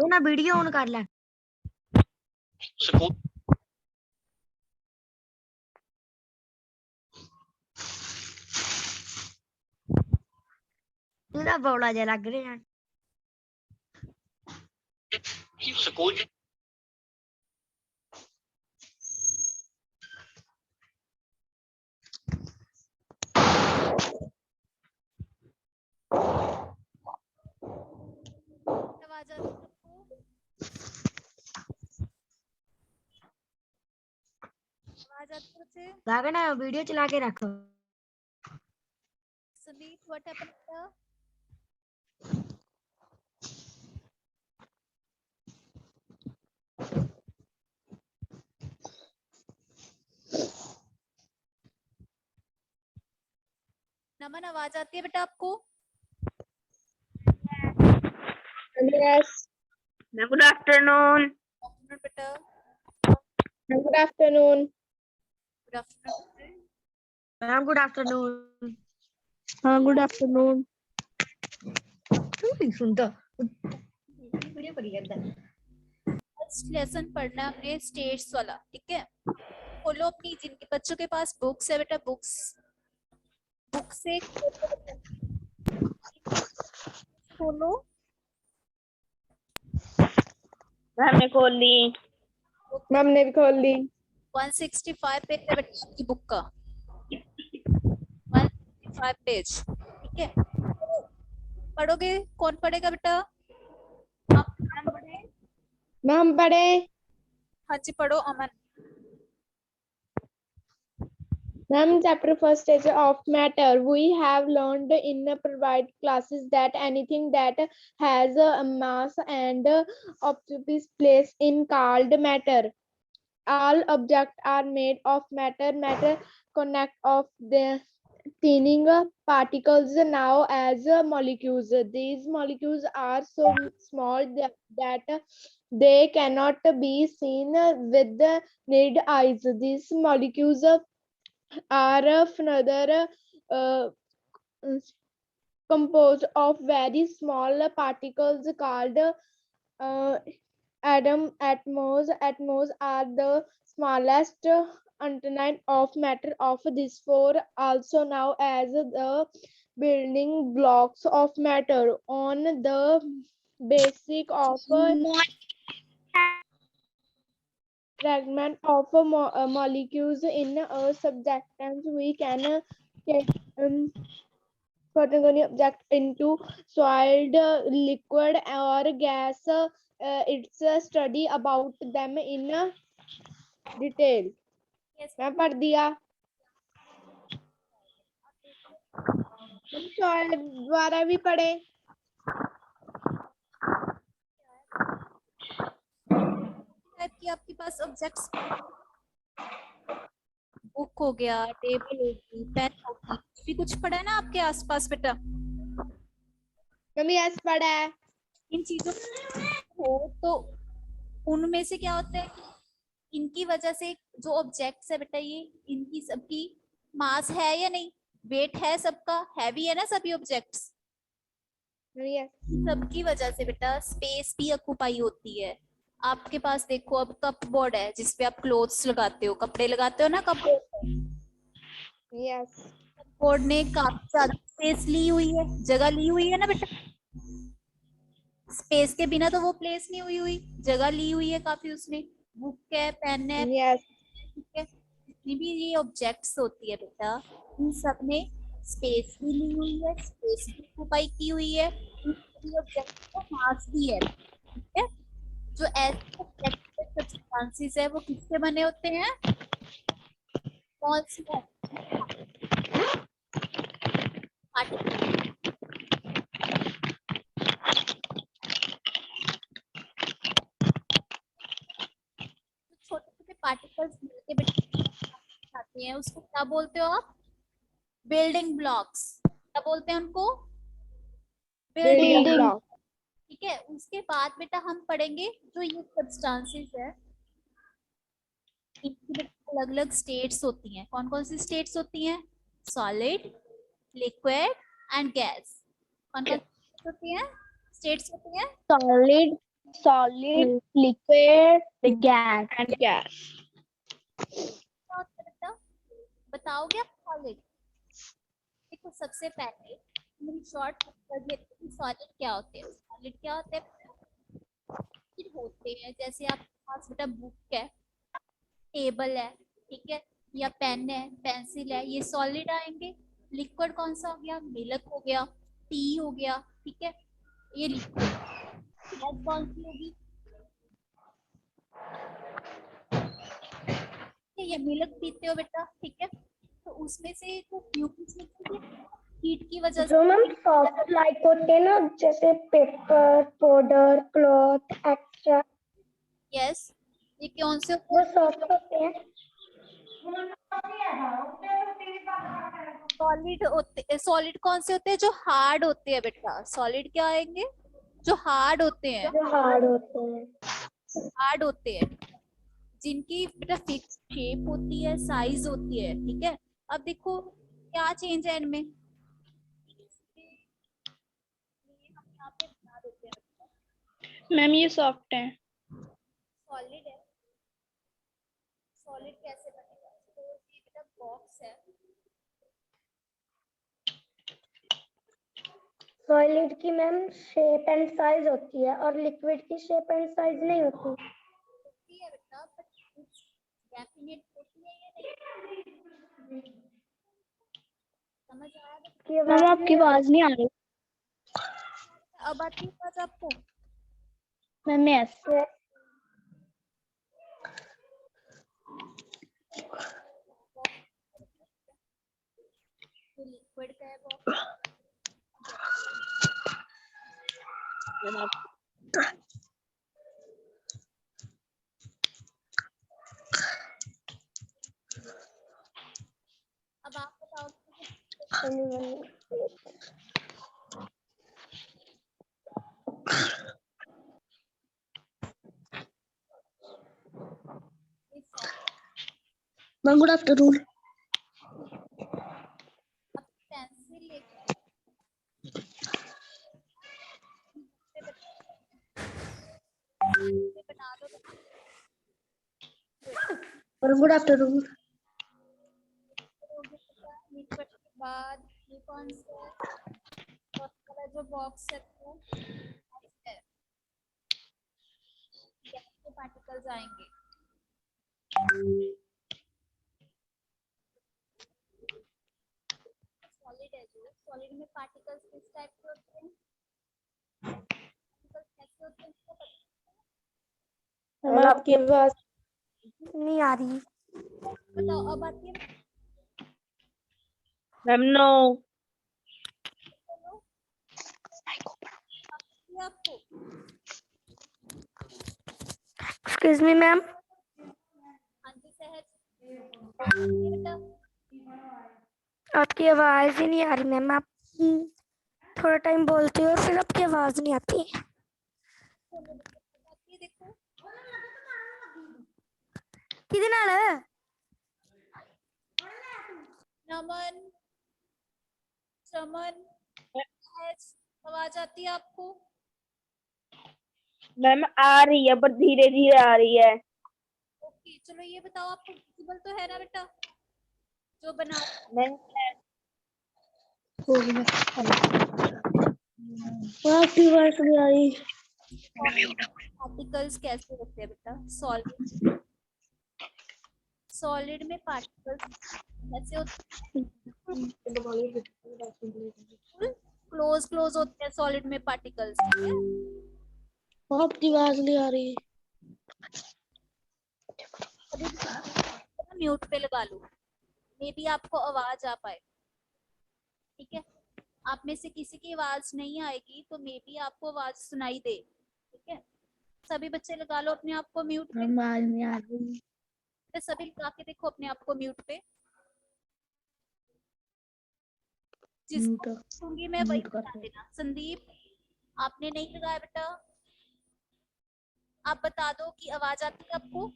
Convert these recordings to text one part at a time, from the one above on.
ना video on कर ले। तेरा बौला जा लग रहा है। स्कूल ना वीडियो चला के रखो। Sunit, what happened here? नमन, आवाज आती है बेटा आपको? Yes. Good afternoon. बेटा Good afternoon. Good afternoon. Ma'am, good afternoon. Good afternoon. तू नहीं सुनता। वीडियो करी करता। फर्स्ट लेसन पढ़ना है हमने स्टेट्स वाला, ठीक है? खोलो अपनी, जिनके बच्चों के पास बुक्स है बेटा, बुक से खोलो। मैम ने खोल ली। मैम ने भी खोल ली। 165 पेज है बेटा आपकी बुक का, 165 पेज, ठीक है? पढ़ोगे? कौन पढ़ेगा बेटा? आप पढ़े? मैम पढ़े। हाँ जी पढ़ो अमन। Ma'am, chapter first is of matter. We have learned in the provide classes that anything that has a mass and occupies place in called matter. All objects are made of matter. Matter connect of the tiny particles now as molecules. These molecules are so small that they cannot be seen with the naked eyes. These molecules are another composed of very small particles called atoms. Atoms are the smallest unit of matter of these four, also known as the building blocks of matter. On the basic of fragment of molecules in a substance, we can categorize object into solid, liquid, or gas. It's a study about them in detail. मैं पढ़ दिया। दोबारा भी पढ़े। कि आपके पास objects, book हो गया, टेबल होगी, पेन होगी, भी कुछ पड़ा है ना आपके आसपास बेटा? मम्मी यस पढ़ा है। इन चीजों हो तो उनमें से क्या होता है, इनकी वजह से जो ऑब्जेक्ट्स है बेटा, ये इनकी सबकी मास है या नहीं, वेट है सबका, हैवी है ना सभी ऑब्जेक्ट्स। सबकी वजह से बेटा स्पेस भी ऑक्युपाई होती है। आपके पास देखो अब कप बोर्ड है जिसपे आप क्लोथ्स लगाते हो, कपड़े लगाते हो ना कप बोर्ड ने काफी ज्यादा स्पेस ली हुई है, जगह ली हुई है ना बेटा। स्पेस के बिना तो वो प्लेस नहीं हुई, जगह ली हुई है काफी उसने। बुक है, पेन है, ठीक है? जितनी भी ये ऑब्जेक्ट्स होती है बेटा, इन सब ने स्पेस भी ली हुई है, स्पेस भी ऑक्युपाई की हुई है, इन सभी ऑब्जेक्ट्स का मास भी है, ठीक है? जो ऐसे सब्सटेंसेस है वो किससे बने होते हैं? कौन से छोटे छोटे पार्टिकल्स मिलके आते हैं, उसको क्या बोलते हो आप? Building blocks. क्या बोलते हैं उनको? बिल्डिंग ब्लॉक, ठीक है? उसके बाद बेटा हम पढ़ेंगे जो ये सब्सटेंसेस है, इनकी अलग अलग स्टेट्स होती हैं। कौन कौन सी स्टेट्स होती हैं? Solid, liquid and gas. कौन कौन सी होती हैं? स्टेट्स होती हैं। solid, liquid, gas. And gas. क्या होता है बेटा? बताओगे आप? सॉलिड, देखो सबसे पहले हम शॉर्ट कर लेते हैं सॉलिड क्या होते हैं। सॉलिड क्या होते हैं? लिक्विड होते हैं। जैसे आपके पास बेटा बुक है, टेबल है, ठीक है, या पेन है, पेंसिल है, ये सॉलिड आएंगे। लिक्विड कौन सा हो गया? मिल्क हो गया, टी हो गया, ठीक है, ये लिक्विड। गैस कौन सी होगी? ये मिल्क पीते हो बेटा, ठीक है, तो उसमें से जो फ्यूम्स निकलती है हीट की वजह जो से। मैम सॉफ्ट लाइक होते हैं ना, जैसे paper, powder, cloth extra, yes, ये कौन से वो सॉफ्ट होते हैं। सॉलिड होते? सॉलिड कौन से होते हैं? जो हार्ड होते हैं बेटा। सॉलिड क्या आएंगे? जो हार्ड होते हैं। जो हार्ड होते हैं। हार्ड होते हैं, जिनकी बेटा फिक्स शेप होती है, साइज होती है, ठीक है। अब देखो क्या चेंज है इनमें, ये हम यहाँ पे बना देते हैं। मैम ये सॉफ्ट है। सॉलिड है, सॉलिड कैसे बनेगा? तो ये बेटा बॉक्स है, सॉलिड की मैम शेप एंड साइज होती है और लिक्विड की शेप एंड साइज नहीं होती। होती है बेटा, बट डेफिनेट होती है ये नहीं। समझ आया बेटा? मैम आपकी आवाज नहीं आ रही। अब आती है बात आपको? Ma'am yes. लिक्विड का है बॉक्स। अब आप बताओ मैम गुड आफ्टरनून। अब पेंसिल लेके बना दो। Good afternoon. लिक्विड के बाद ये कौन सा है? फर्स्ट वाला जो बॉक्स है वो है, गैस के पार्टिकल्स आएंगे। सॉलिड है, जो सॉलिड में पार्टिकल्स किस टाइप के होते हैं? पार्टिकल्स कैसे होते हैं इसको पता है? मैम आपकी आवाज नहीं आ रही। बताओ अब आती है मैम नो। आपको? Excuse me ma'am. हाँ जी सहज, बेटा आपकी आवाज ही नहीं आ रही मैम। आप थोड़ा टाइम बोलते हो फिर आपकी आवाज नहीं आती। ये देखो किधर नाल नमन, चमन, सहज, आवाज आती है आपको? मैम आ रही है पर धीरे धीरे आ रही है। ओके चलो ये बताओ आपको विजिबल तो है ना बेटा जो बना? मैम आपकी आवाज नहीं आ रही। पार्टिकल्स कैसे होते हैं बेटा? सॉलिड, सॉलिड में पार्टिकल्स कैसे होते हैं? क्लोज क्लोज होते हैं सॉलिड में पार्टिकल्स, ठीक है। आपकी आवाज नहीं आ रही। म्यूट पे लगा लो, मे बी आपको आवाज आ पाए, ठीक है। आप में से किसी की आवाज नहीं आएगी तो मे बी आपको आवाज सुनाई दे, ठीक है। सभी बच्चे लगा लो अपने आप को म्यूट पे। आवाज नहीं आ रही। तो सभी लगा के देखो अपने आप को म्यूट पे। जिसको पूछूंगी मैं वही बता देना। संदीप आपने नहीं लगाया बेटा, आप बता दो कि आवाज आती है आपको?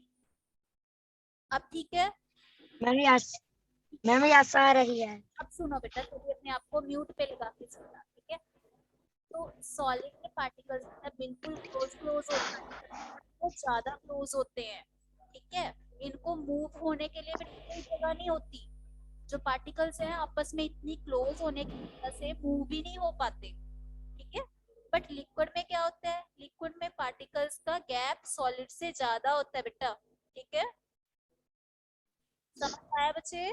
अब ठीक है? मैम यस आ रही है। अब सुनो बेटा, कभी अपने आप को म्यूट पे लगा के सुनना, ठीक है? तो सॉलिड के पार्टिकल्स बिल्कुल क्लोज क्लोज होते हैं, वो ज्यादा क्लोज होते हैं, ठीक है? इनको मूव होने के लिए भी कोई जगह नहीं होती। जो पार्टिकल्स हैं आपस में इतनी क्लोज होने की वजह से मूव भी नहीं हो पाते, ठीक है? बट लिक्विड में क्या होता है? लिक्विड में पार्टिकल्स का गैप सॉलिड से ज्यादा होता है बेटा, ठीक है? समझ आया बच्चे?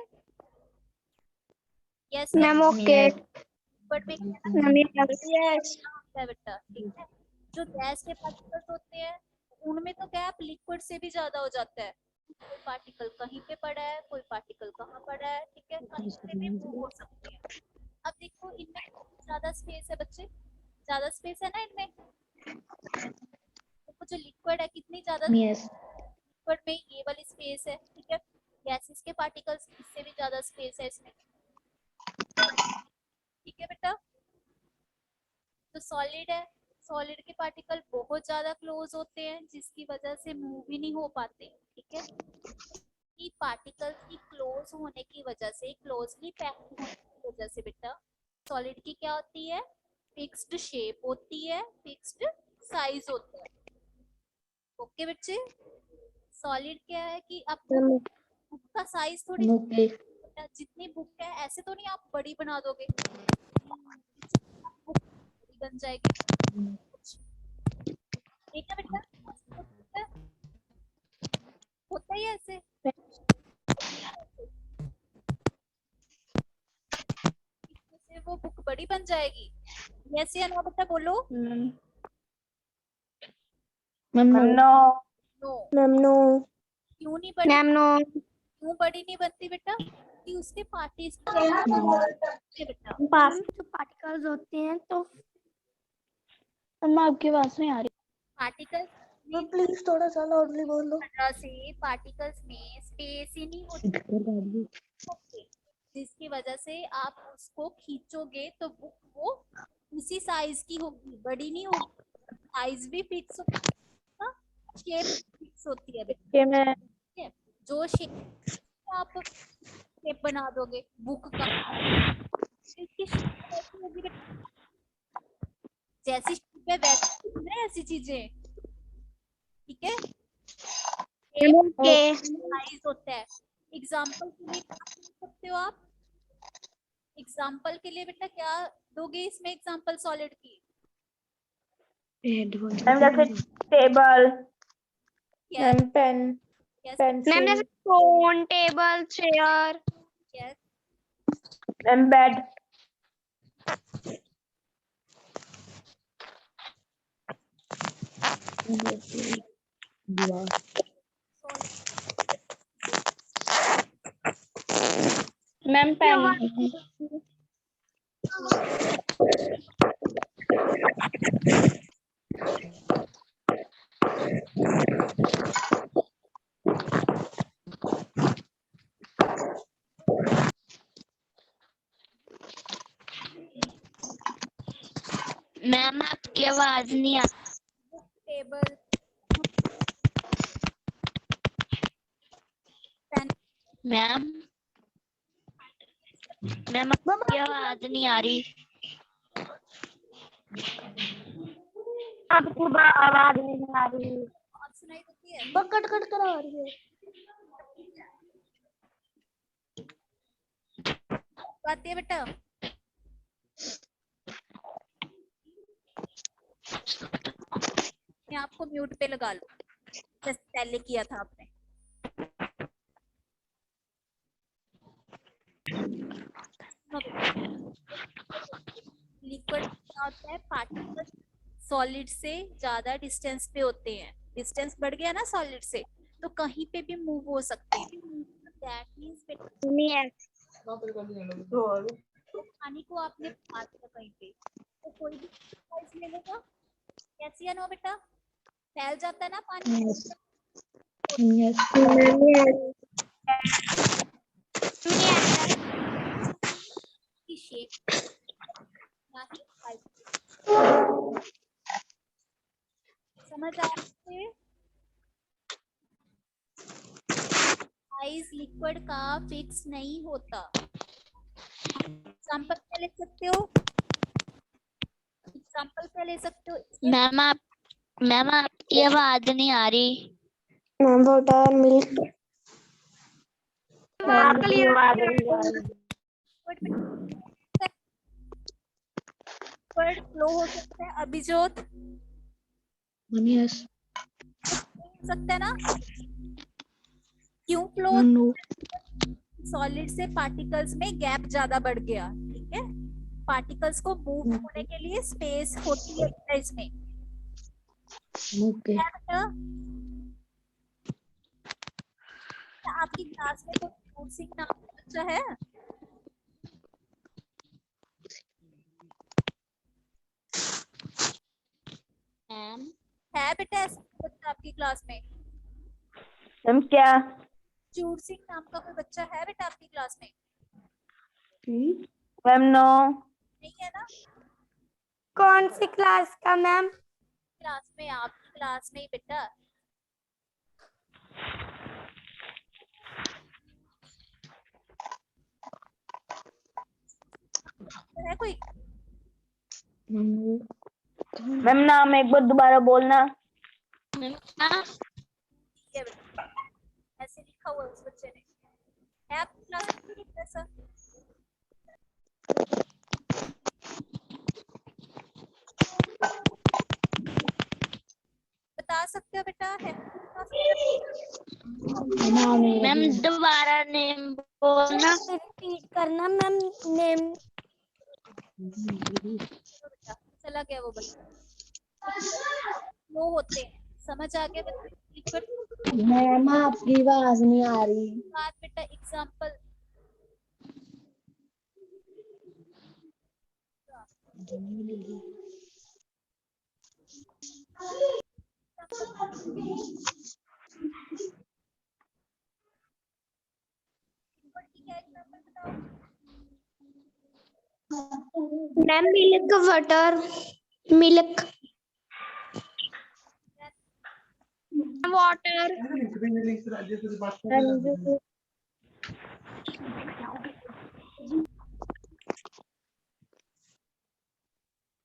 Yes ma'am okay. लिक्विड में क्या मैम यस होता है बेटा, ठीक है? जो गैस के पार्टिकल्स होते हैं उनमें तो गैप लिक्विड से भी ज्यादा हो जाता है। कोई पार्टिकल कहीं पे पड़ा है, कोई पार्टिकल कहाँ पड़ा है, ठीक है? कहीं पे भी मूव हो सकते हैं। अब देखो इनमें ज्यादा स्पेस है बच्चे, ज्यादा स्पेस है ना इनमें। देखो जो लिक्विड है कितनी ज्यादा, लिक्विड में ये वाली स्पेस है, ठीक है? गैसेस के पार्टिकल्स इससे भी ज्यादा स्पेस है इसमें, ठीक है बेटा? तो सॉलिड है, सॉलिड के पार्टिकल बहुत ज्यादा क्लोज होते हैं जिसकी वजह से मूव भी नहीं हो पाते, ठीक है? कि पार्टिकल्स की क्लोज होने की वजह से, क्लोजली पैक्ड होने की वजह से बेटा सॉलिड की क्या होती है? फिक्स्ड शेप होती है, फिक्स्ड साइज होता है। ओके बच्चे? सॉलिड क्या है कि आप बुक का साइज थोड़ी, जितनी बुक है ऐसे तो नहीं आप बड़ी बना दोगे, बुक बड़ी बन जाएगी, ठीक है बेटा? होता ही है ऐसे, इससे वो बुक बड़ी बन जाएगी। यस या नो बेटा बोलो। Ma'am no. No. Ma'am no. क्यों नहीं बड़ी? Ma'am no. क्यों बड़ी नहीं बनती बेटा? कि उसके बेटा पास जो पार्टिकल्स होते हैं तो मैम आपकी आवाज नहीं आ रही। पार्टिकल्स प्लीज थोड़ा सा लाउडली बोलो। से पार्टिकल्स में स्पेस ही नहीं होती, ओके, जिसकी वजह से आप उसको खींचोगे तो बुक वो उसी साइज की होगी, बड़ी नहीं होगी। साइज भी फिक्स होता है, शेप फिक्स होती है बेटा, मैं ठीक है? जो शेप आप शेप बना दोगे बुक का, इसकी शेप कैसी होगी बेटा? जैसी शेप है वैसी ना ऐसी चीजें, ठीक है? ओके। साइज होता है। एग्जाम्पल के लिए क्या बोल सकते हो आप? एग्जाम्पल के लिए बेटा क्या दोगे इसमें एग्जाम्पल सॉलिड की? मैम जैसे table, yes ma'am pen, yes ma'am pencil, जैसे phone, table, chair, yes. Ma'am bed. Ma'am pen. Ma'am आपकी आवाज नहीं आ book, table, pen. Ma'am ma'am आपकी आवाज नहीं आ रही। आपकी आवाज नहीं आ रही। और सुनाई देती है? कट कट कर आ रही है। आती है बेटा? मैं आपको म्यूट पे लगा लो जैसे पहले किया था आपने। लिक्विड क्या होता है? पार्टिकल सॉलिड से ज्यादा डिस्टेंस पे होते हैं, डिस्टेंस बढ़ गया ना सॉलिड से तो कहीं पे भी मूव हो सकते हैं। दैट मींस पानी को आपने बहा दिया कहीं पे तो कोई भी साइज ले लेगा, कैसी है ना बेटा? फैल जाता है ना पानी की शेप ना ही साइज। समझ आया? साइज लिक्विड का फिक्स नहीं होता। एग्जाम्पल क्या ले सकते हो? एग्जाम्पल क्या ले सकते हो इसके? मैम आपकी आवाज नहीं आ रही। Ma'am water milk liquid flow हो सकता है अभिजोत? यस हो सकता है ना? क्यों फ्लो? सॉलिड से पार्टिकल्स में गैप ज्यादा बढ़ गया, ठीक है। पार्टिकल्स को मूव होने के लिए स्पेस होती है इसमें। ओके क्या बेटा? क्या आपकी क्लास में कोई फूड सिंह नाम का बच्चा है? मैम है बेटा ऐसा कोई बच्चा आपकी क्लास में? मैम क्या? चूर सिंह नाम का कोई बच्चा है बेटा आपकी क्लास में? Ma'am no. नहीं है ना? कौन सी क्लास का मैम? क्लास में, आपकी क्लास में ही बेटा। है कोई? मैम नाम एक बार दोबारा बोलना। ठीक है बेटा, ऐसे लिखा हुआ है उस बच्चे ने। है आपकी क्लास में कोई ऐसा? बता सकते हो बेटा? है मैम दोबारा नेम बोलना। रिपीट करना मैम नेम। बेटा चला गया वो बच्चा। वो होते हैं, समझ आ गया बेटा? लिक्विड मैम आपकी आवाज नहीं आ रही। बात बेटा, एग्जाम्पल क्या एग्जाम्पल बताओ? Ma'am milk water milk water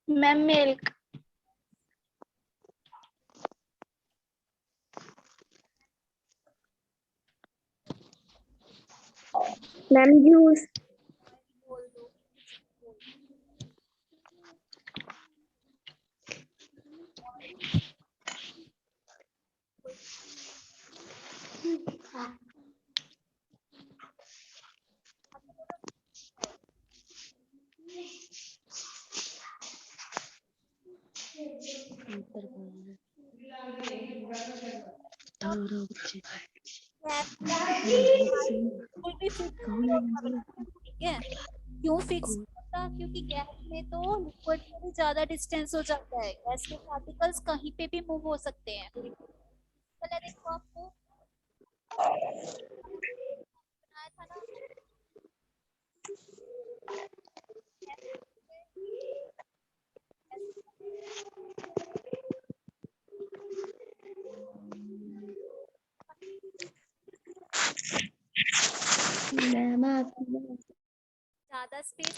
ma'am milk ma'am juice बोल दो। बिल्कुल भी फिक्स नहीं होता बेटा, ठीक है। क्यों फिक्स नहीं होता? क्योंकि गैस में तो लिक्विड से भी ज्यादा डिस्टेंस हो जाता है। गैस के पार्टिकल्स कहीं पे भी मूव हो सकते हैं। पहले देखो आपको बनाया था ना, मैम आपकी ज्यादा स्पेस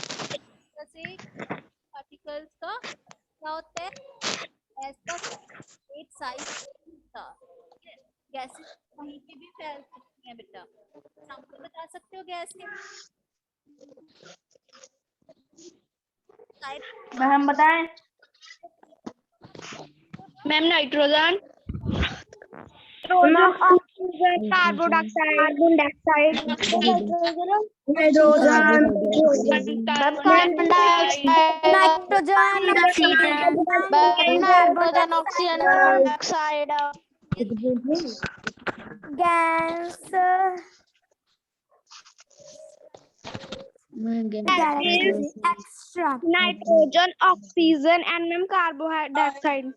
से पार्टिकल्स का क्या होता है? गैस का एक साइज था, गैसेस कहीं पे भी फैल सकती हैं बेटा। एग्जाम्पल बता सकते हो गैस के? मैम बताएं। Ma'am nitrogen oxygen carbon dioxide nitrogen carbon dioxide nitrogen nitrogen oxygen carbon dioxide gas extra nitrogen oxygen and ma'am carbon dioxide.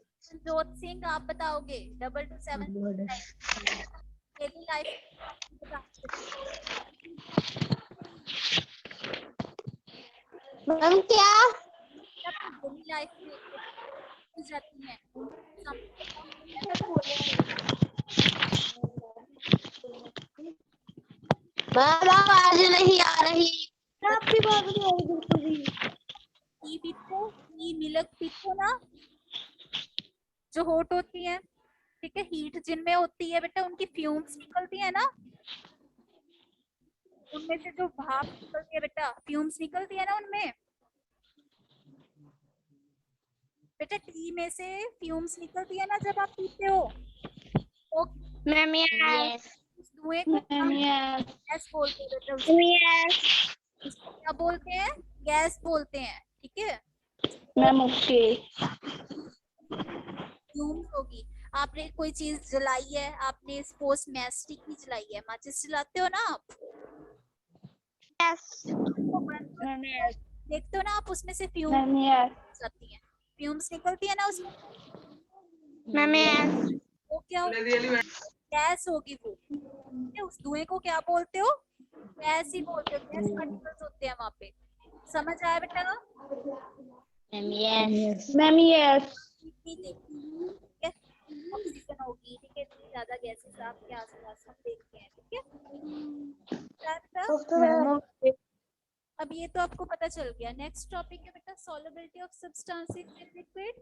जोत सिंह आप बताओगे? 2279 डेली लाइफ मैम क्या? डेली लाइफ में हो जाती हैं। मैम आवाज नहीं आ रही। आपकी बात नहीं आ रही बिल्कुल भी। टी पीते, टी मिल्क पीते हो ना, जो हॉट होती है, ठीक है, हीट जिनमें होती है बेटा, उनकी फ्यूम्स निकलती है ना, उनमें से जो भाप निकलती है बेटा, फ्यूम्स निकलती है ना उनमें बेटा, टी में से फ्यूम्स निकलती है ना जब आप पीते हो, तो मैम यस। उस धुएं को मैम यस। गैस बोलते हैं बेटा, यस। उसको क्या बोलते हैं, गैस बोलते हैं, ठीक है। Ma'am okay. फ्यूम्स होगी, आपने कोई चीज जलाई है, आपने सपोज मैस्टिक ही जलाई है, माचिस जलाते हो ना आप, यस। Ma'am yes. देखते हो ना आप, उसमें से फ्यूम्स मैम यस। जाती हैं, फ्यूम्स निकलती है ना उसमें, मैम यस। वो क्या होगी, गैस होगी वो, ठीक है? उस धुएं को क्या बोलते हो, गैस ही बोलते हो, गैस पार्टिकल्स होते हैं वहां पे। समझ आया बेटा? Ma'am yes. Ma'am yes. ठीक है, ऑक्सीजन होगी, ठीक है, इतनी ज्यादा गैसेस आपके आसपास हम देखते हैं, ठीक है बेटा? Ma'am okay. अब ये तो आपको पता चल गया। नेक्स्ट टॉपिक है बेटा solubility of substances in liquid.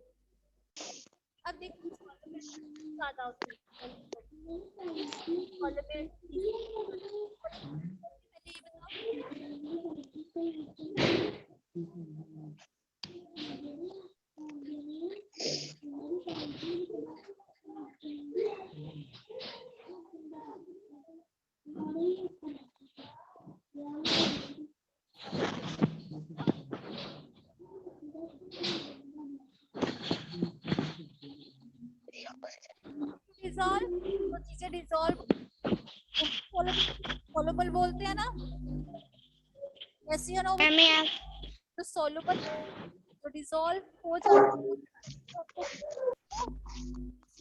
अब देखो सॉल्युबिलिटी ज्यादा होती है, सॉल्युबिलिटी पहले ये बताओ, डिसॉल्व, तो चीजें डिसॉल्व सॉल्युबल बोलते हैं ना, ऐसे ना, मैम यस। तो सॉल्युबल तो डिसॉल्व हो जाता है,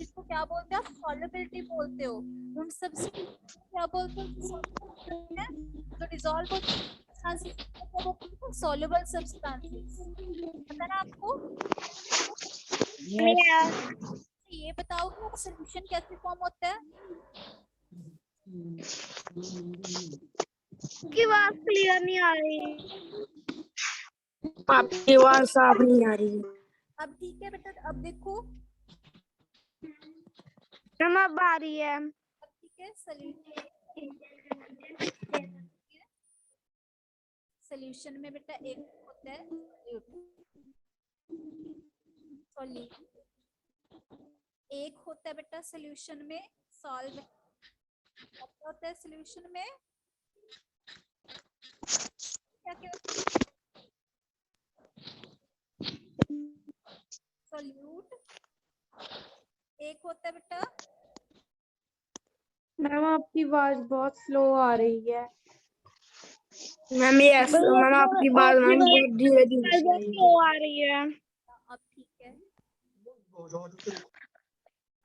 इसको क्या बोलते हैं आप, सॉल्युबिलिटी बोलते हो। उन सब क्या बोलते हो, सॉल्युबल है जो डिसॉल्व हो सब्सटेंसेस, सॉल्युबल सब्सटेंसेस, पता ना आपको? Ma'am yes. ये बताओ कि सॉल्यूशन कैसे फॉर्म होता है? की आवाज क्लियर नहीं आ रही। आपकी आवाज साफ नहीं आ रही। अब ठीक है बेटा, अब देखो, मैम अब आ रही है। अब ठीक है, सॉल्यूशन में बेटा एक होता है सॉल्यूट, एक होता है बेटा सॉल्यूशन में सॉल्वेंट, क्या होता है सॉल्यूशन में, क्या क्या सॉल्यूट, एक होता है बेटा, मैम आपकी आवाज बहुत स्लो आ रही है। मैम यस मैम आपकी बात मैम बहुत धीरे धीरे से आ रही है। आ रही है। अब ठीक है,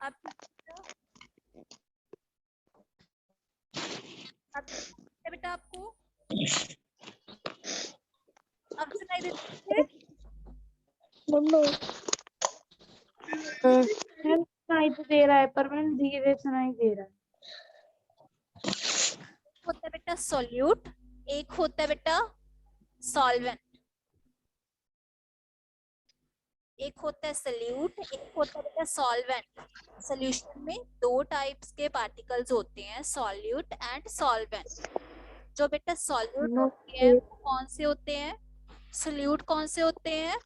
अब अब बेटा आपको अब सुनाई देती है, सुनाई तो दे रहा है पर मैम धीरे सुनाई दे रहा है। होता है बेटा सॉल्यूट, एक होता है बेटा सॉल्वेंट, एक होता है सॉल्यूट, एक होता है बेटा सॉल्वेंट। सॉल्यूशन में दो टाइप्स के पार्टिकल्स होते हैं, सॉल्यूट एंड सॉल्वेंट। जो बेटा सॉल्यूट होते हैं वो कौन से होते हैं, सॉल्यूट कौन से होते हैं,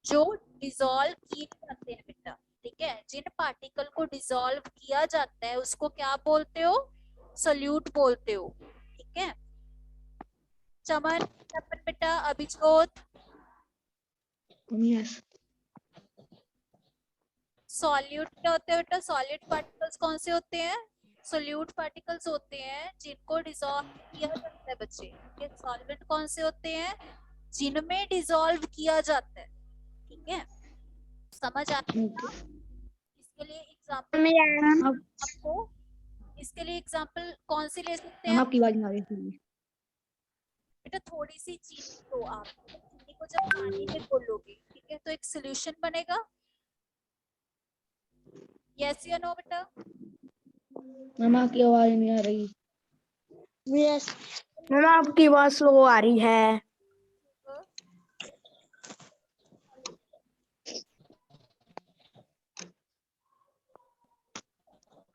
जो डिसॉल्व किए जाते हैं बेटा, ठीक है, जिन पार्टिकल को डिसॉल्व किया जाता है उसको क्या बोलते हो, सॉल्यूट बोलते हो, ठीक है। चमन, बेटा अभिजोत, यस सॉल्यूट क्या होते हैं बेटा, सॉलिड पार्टिकल्स कौन से होते हैं, सोल्यूट पार्टिकल्स होते हैं जिनको डिसॉल्व किया जाता है बच्चे, ठीक है। सॉल्वेंट कौन से होते हैं, जिनमें डिसॉल्व किया जाता है, ठीक है, समझ आ गया? इसके लिए एग्जांपल आपको, इसके लिए एग्जांपल कौन सी ले सकते हैं आपकी आवाज नहीं आ रही थी। बेटा, थोड़ी सी चीनी लो आप, चीनी को जब पानी में घोलोगे, ठीक है, तो एक सोल्यूशन बनेगा, यस या नो बेटा? मैम आपकी आवाज नहीं आ रही। Yes. मैम आपकी आवाज स्लो आ रही है।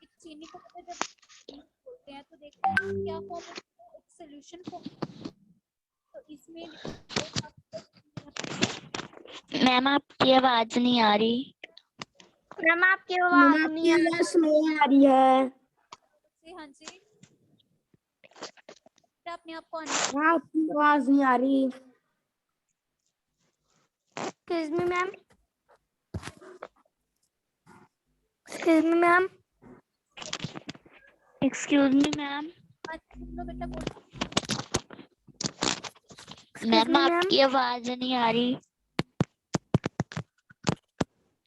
एक चीनी को पता है जब बोलते हैं तो देखते हैं क्या फॉर्म होता है, एक सॉल्यूशन फॉर्म। तो इसमें मैम आपकी आवाज नहीं आ रही। मैम आपकी मैम आवाज आपकी नहीं आ आवाज स्लो आ रही है। हाँ जी अपने आप को मैम आपकी आवाज नहीं आ रही। Excuse me, ma'am. Excuse me, ma'am. Excuse me ma'am. बेटा बोलो। Ma'am me, ma'am. आपकी आवाज नहीं आ रही।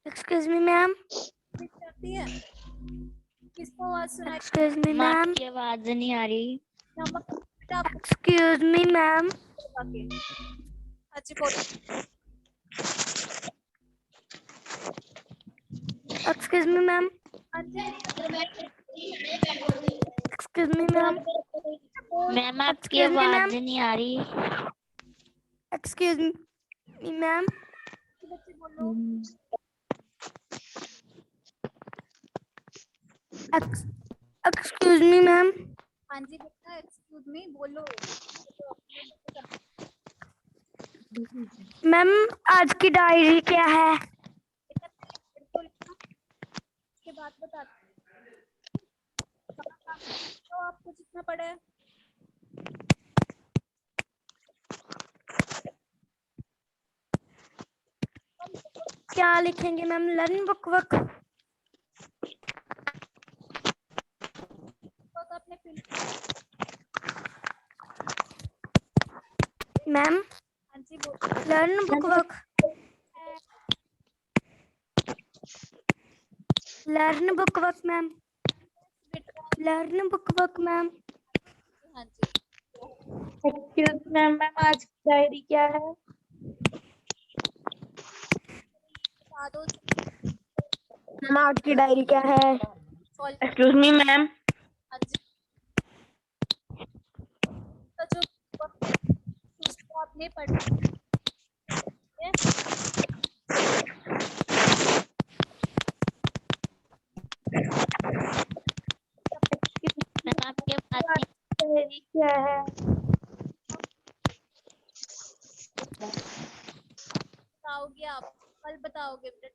Excuse me, ma'am. करती है किसको आवाज सुनाई? Excuse me, ma'am ma'am. आपकी आवाज नहीं आ रही। नमक बेटा आपको Excuse me, ma'am. आके अच्छी बोलो। Excuse me, ma'am. Excuse me, ma'am. Ma'am आपकी Excuse me, आवाज ma'am. नहीं आ रही। Excuse me, ma'am. बच्चे बोलो। Excuse me, ma'am. हाँ जी बेटा एक्सक्यूज मी बोलो। मैम आज की डायरी क्या है? उसके बाद बताती तो आपको जितना पड़ा है। क्या लिखेंगे मैम? Learn book work. तो अपने फिल मैम हाँ जी बोलो। Learn book work. Learn book work ma'am. Learn book work ma'am. हाँ जी एक्सक्यूज मैम, आज की डायरी क्या है? बता दो। मैम आपकी डायरी क्या है? Solve excuse me ma'am. हाँ जी तो जो उसको आपने पढ़ मैम आपकी आवाज नहीं। डायरी क्या है? बताओगे आप कल बताओगे बेटा।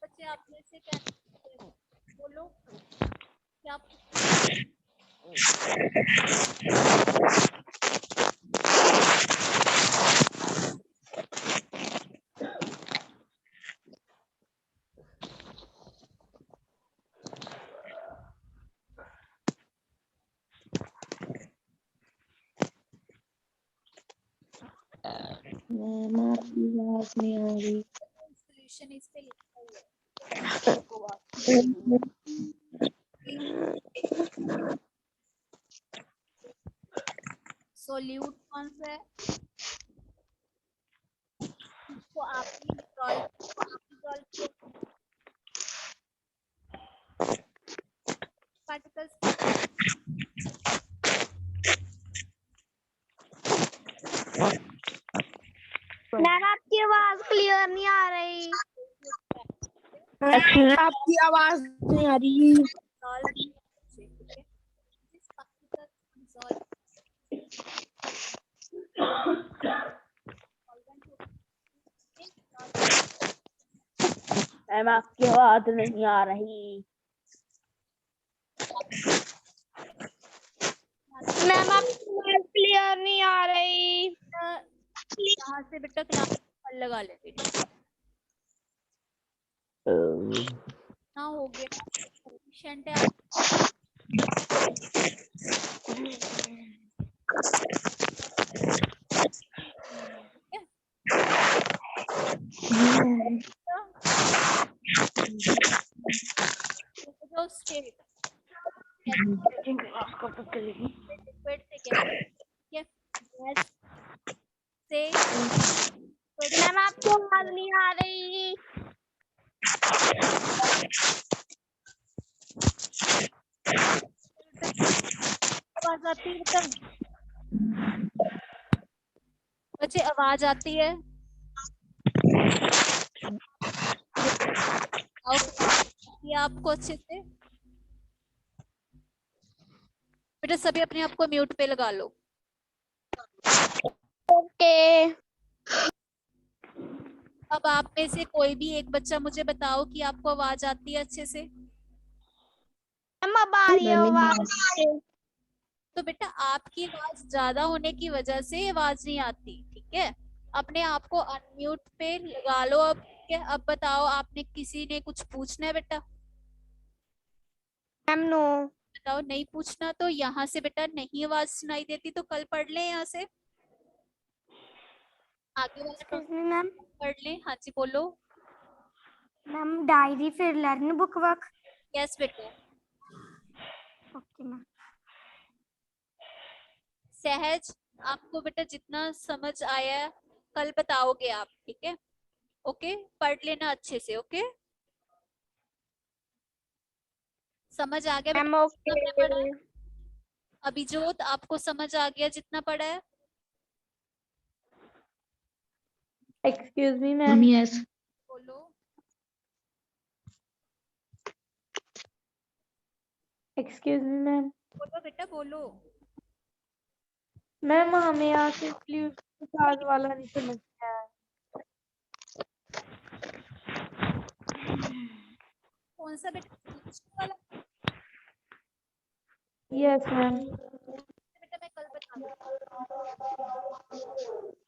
बच्चे आप में से क्या बोलो क्या मैम आपकी आवाज नहीं आ रही। सॉल्यूशन इस पे लिखा हुआ है। सोल्यूट कौन सा है? तो आपने सॉल्व पार्टिकल्स मैम आपकी आवाज क्लियर नहीं आ रही। मैम आपकी आवाज नहीं आ रही। सॉल्व ठीक है जिस पार्टिकल सॉल्व मैम आपकी आवाज नहीं आ रही। मैम आपकी आवाज क्लियर नहीं आ रही। यहाँ से बेटा क्लास लगा ले ना हो गया सफिशिएंट है। तो स्टेट लिक्विड से क्या गैस से मैम आपकी आवाज नहीं आ रही। आवाज आती है बेटा? बच्चे आवाज आती है? ये आपको अच्छे से? बेटा सभी अपने आप को म्यूट पे लगा लो। ओके। अब आप में से कोई भी एक बच्चा मुझे बताओ कि आपको आवाज आती है अच्छे से? मैम अब आ रही है आवाज। तो बेटा आपकी आवाज ज्यादा होने की वजह से आवाज नहीं आती, ठीक है? अपने आप को अनम्यूट पे लगा लो अब, ठीक है? अब बताओ, आपने किसी ने कुछ पूछना है बेटा? Ma'am no. बताओ नहीं पूछना तो यहाँ से बेटा नहीं आवाज सुनाई देती तो कल पढ़ ले यहाँ से, आगे वाला एक्सक्यूज मी मैम। पढ़ ले। हाँ जी बोलो। मैम डायरी फिर लर्न बुक वर्क। यस बेटा। Okay ma'am. सहज, आपको बेटा जितना समझ आया कल बताओगे आप, ठीक है? ओके, पढ़ लेना अच्छे से। ओके, समझ आ गया बेटा मैम जितना हमने पढ़ा है? ओके। अभिजोत, आपको समझ आ गया जितना पढ़ा है? Excuse me ma'am. यस बोलो। Excuse me ma'am. बोलो बेटा बोलो। मैम हमें यहाँ से प्लीज आज वाला नहीं समझ में आया। कौन सा बेटा वाला? Yes ma'am. बेटा मैं कल बता दूंगी।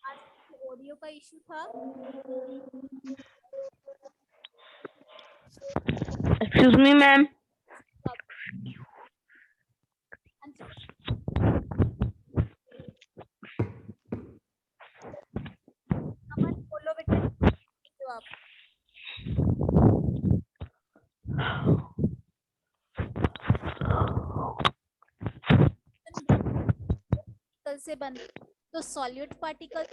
आज ऑडियो का इशू था। Excuse me ma'am. अमन बोलो बेटा, जो आप कल से बन तो सॉल्यूट पार्टिकल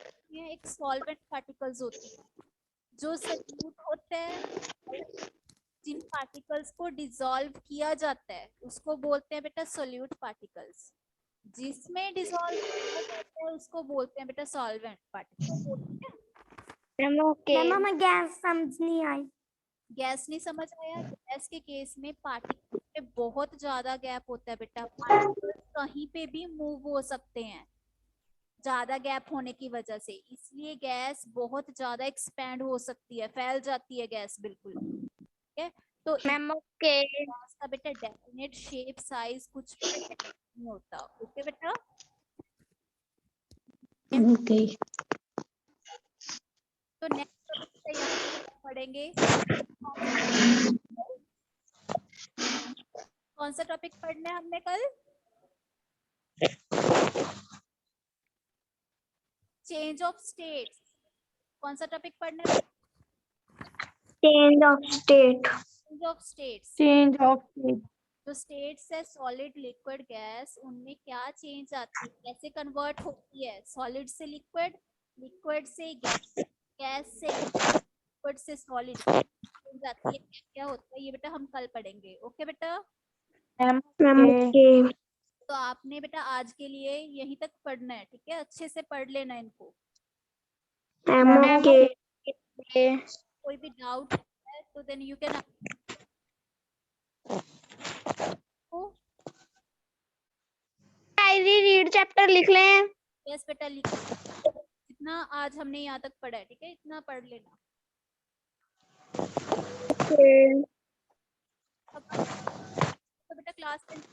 एक सॉल्वेंट पार्टिकल्स होती है जो सॉल्यूट होते हैं। जिन पार्टिकल्स को डिसॉल्व किया जाता है उसको बोलते हैं बेटा सॉल्यूट पार्टिकल्स। जिसमें डिसॉल्व किया जाता है उसको बोलते हैं बेटा solvent particle. Ma'am okay. Ma'am हमें गैस समझ नहीं आई। गैस नहीं समझ आया? गैस के केस में पार्टिकल में बहुत ज्यादा गैप होता है बेटा। पार्टिकल्स कहीं पे भी मूव हो सकते हैं ज्यादा गैप होने की वजह से, इसलिए गैस बहुत ज्यादा एक्सपैंड हो सकती है, फैल जाती है गैस बिल्कुल, ठीक है? तो मैम ओके। गैस का बेटा डेफिनेट शेप साइज कुछ भी नहीं होता। ओके बेटा? ओके तो नेक्स्ट टॉपिक यहाँ पढ़ेंगे। कौन सा टॉपिक पढ़ना है हमने कल? Change of states. कौन सा टॉपिक पढ़ना है? Change of state. Change of states. Change of state. जो स्टेट्स है सॉलिड लिक्विड गैस, उनमें क्या चेंज आती है, कैसे कन्वर्ट होती है? सॉलिड से लिक्विड, लिक्विड से गैस, गैस से लिक्विड से सॉलिड चेंज आती है, क्या क्या होता है ये बेटा हम कल पढ़ेंगे। ओके बेटा? Ma'am okay. तो आपने बेटा आज के लिए यहीं तक पढ़ना है, ठीक है? अच्छे से पढ़ लेना इनको। Ma'am okay. कोई भी डाउट है तो then you can diary read chapter लिख लें। यस बेटा लिख, जितना आज हमने यहाँ तक पढ़ा है, ठीक है? इतना पढ़ लेना। तो बेटा क्लास 10